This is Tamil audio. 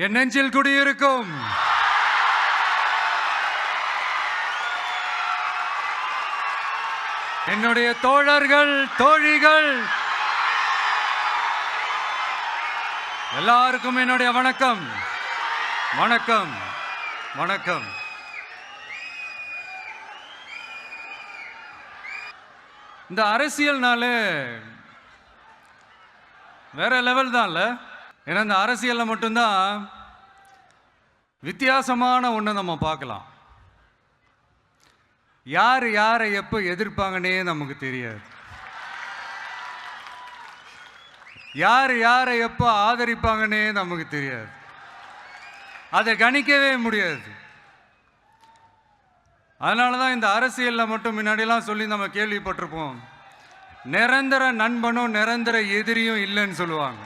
என் நெஞ்சில் குடியிருக்கும் என்னுடைய தோழர்கள், தோழிகள் எல்லாருக்கும் என்னுடைய வணக்கம். வணக்கம் வணக்கம். இந்த அரசியல்னாலே வேற லெவல் தான்ல. ஏன்னா இந்த அரசியலில் மட்டும்தான் வித்தியாசமான ஒன்று நம்ம பார்க்கலாம். யார் யாரை எப்போ எதிர்ப்பாங்கன்னே நமக்கு தெரியாது. யார் யாரை எப்போ ஆதரிப்பாங்கன்னே நமக்கு தெரியாது. அதை கணிக்கவே முடியாது. அதனால தான் இந்த அரசியலில் மட்டும் முன்னாடிலாம் சொல்லி நம்ம கேள்விப்பட்டிருப்போம், நிரந்தர நண்பனும் நிரந்தர எதிரியும் இல்லைன்னு சொல்லுவாங்க.